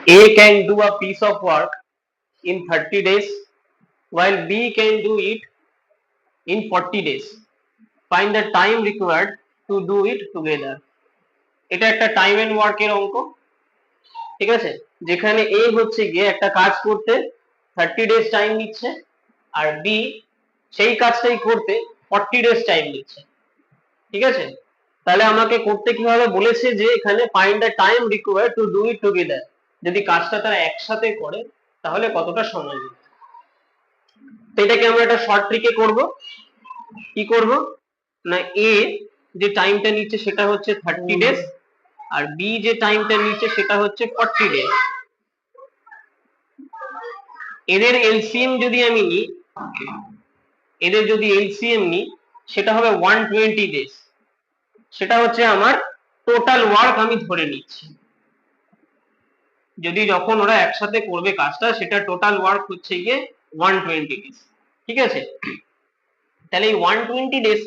A can do a piece of work in 30 days while B can do it in 40 days. Find the time required to do it together. এটা একটা time and ওয়ার্কের অঙ্ক, ঠিক আছে, যেখানে এ হচ্ছে গিয়ে একটা কাজ করতে 30 ডেজ টাইম নিচ্ছে আর বি সেই কাজটাই করতে 40 ডেজ টাইম নিচ্ছে, ঠিক আছে। তাহলে আমাকে করতে কি হবে বলেছে যে এখানে find the time required to do it together, যদি কাজটা তারা একসাথে করে তাহলে কতটা সময় লাগবে। তো এটাকে আমরা একটা শর্ট ট্রিকে করব। কি করব না, এ যে টাইমটা নিচ্ছে সেটা হচ্ছে 30 ডেজ আর বি যে টাইমটা নিচ্ছে সেটা হচ্ছে 40 ডেজ। এদের এলসিএম যদি আমি নিই, এদের যদি এলসিএম নিই সেটা হবে 120 ডেজ, সেটা হচ্ছে আমার টোটাল ওয়ার্ক আমি ধরে নিচ্ছি। যদি যখন ওরা একসাথে করবে কাজটা সেটা টোটাল ওয়ার্ক হচ্ছে গিয়ে 120 ডেজ, ঠিক আছে। তাহলে এই 120 ডেজ,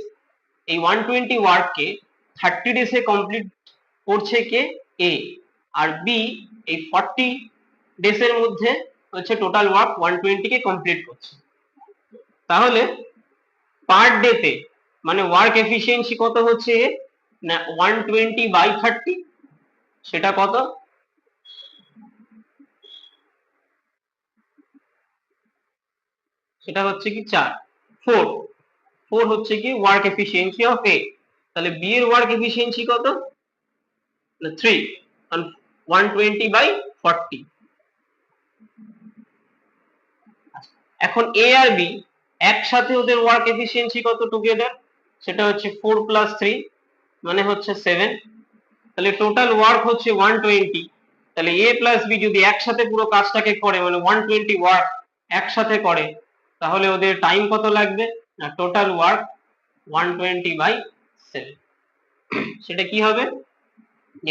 এই 120 ওয়ার্ককে 30 ডেজে কমপ্লিট করছে কে, এ, আর বি এই 40 ডেজের মধ্যে হচ্ছে টোটাল ওয়ার্ক 120 কে কমপ্লিট করছে। তাহলে পার ডেতে মানে ওয়ার্ক এফিসিয়েন্সি কত হচ্ছে না 120/30, সেটা কত, সেটা হচ্ছে কি 4 হচ্ছে কি ওয়ার্ক এফিসিয়েন্সি অফ এ। তাহলে বি এর ওয়ার্ক এফিসিয়েন্সি কত না 3, কারণ 120/40। এখন এ আর বি একসাথে ওদের ওয়ার্ক এফিসিয়েন্সি কত টুগেদার, সেটা হচ্ছে 4 + 3 মানে হচ্ছে 7। তাহলে টোটাল ওয়ার্ক হচ্ছে 120। তাহলে এ প্লাস বি যদি একসাথে পুরো কাজটাকে করে মানে 120 ওয়ার্ক একসাথে করে তাহলে ওদের টাইম কত লাগবে না টোটাল ওয়ার্ক 120/7। সেটা কি হবে,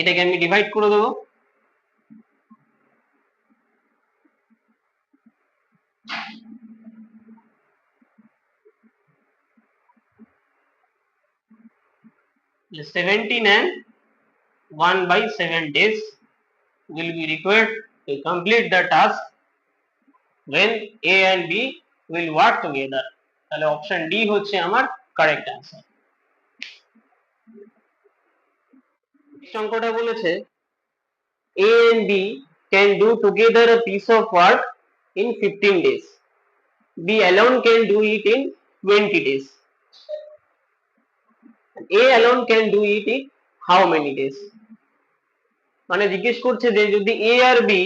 এটাকে আমি ডিভাইড করে দেবো। The 17 and 1/7 days will be required to complete the task when A and B will work together. তাহলে অপশন ডি হচ্ছে আমার কারেক্ট অ্যান্সার। অঙ্কটা বলেছে A and B can do together a piece of work in 15 days. B alone can do it in 20 days. A alone can do it in how many days? মানে জিজ্ঞেস করছে যে যদি এ আর B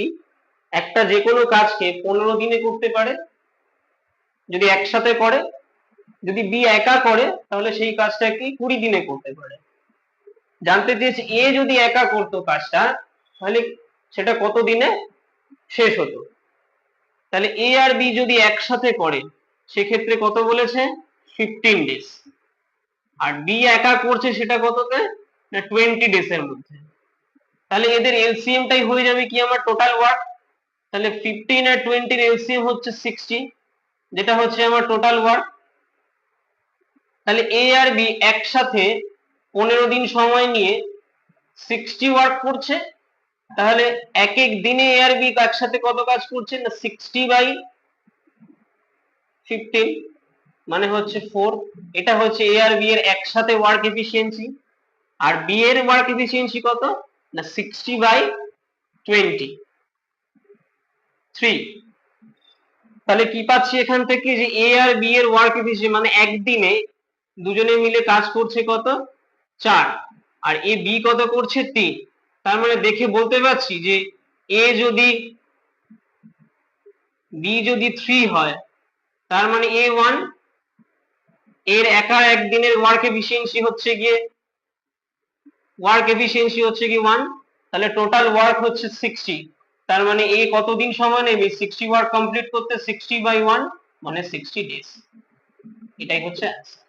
একটা যে কোনো কাজকে 15 দিনে করতে পারে যদি একসাথে করে, যদি বি একা করে তাহলে সেই কাজটা কি 20 দিনে করতে পারে। জানতে চেয়েছে এ যদি একা করতো কাজটা তাহলে সেটা কত দিনে শেষ হতো। তাহলে এ আর বি যদি একসাথে করে সেক্ষেত্রে কত বলেছে 15 ডেজ, আর বি একা করছে সেটা কততে না 20 ডেজ এর মধ্যে। তাহলে এদের এলসিএম টাই হয়ে যাবে কি আমার টোটাল ওয়ার্ক। তাহলে 15 আর 20 এর এলসিএম হচ্ছে 60, যেটা হচ্ছে আমার টোটাল ওয়ার্ক। তাহলে এ আর বি একসাথে 15 দিন সময় নিয়ে 60 ওয়ার্ক করছে। তাহলে এক এক দিনে এ আর বি একসাথে কত কাজ করছে না 60/15 মানে হচ্ছে 4। এটা হচ্ছে এ আর বি এর একসাথে ওয়ার্ক এফিসিয়েন্সি। আর বি এর ওয়ার্ক এফিসিয়েন্সি কত না 60/23। তাহলে কি পাচ্ছি এখান থেকে যে এ আর বি এর ওয়ার্ক এফিসিয়েন্সি মানে একদিনে দুজনে মিলে কাজ করছে কত 4 আর এ বি কত করছে 3। তার মানে দেখে বলতে পারছি যে এ যদি বি যদি 3 হয় তার মানে A1 এর একা একদিনের ওয়ার্ক এফিসিয়েন্সি হচ্ছে গিয়ে 1। তাহলে টোটাল ওয়ার্ক হচ্ছে 60। তার মানে এ কতদিন সময় নেবে 60 ওয়ার্ক কমপ্লিট করতে, 60/1 মানে 60 ডেজ। এটাই হচ্ছে অ্যান্সার।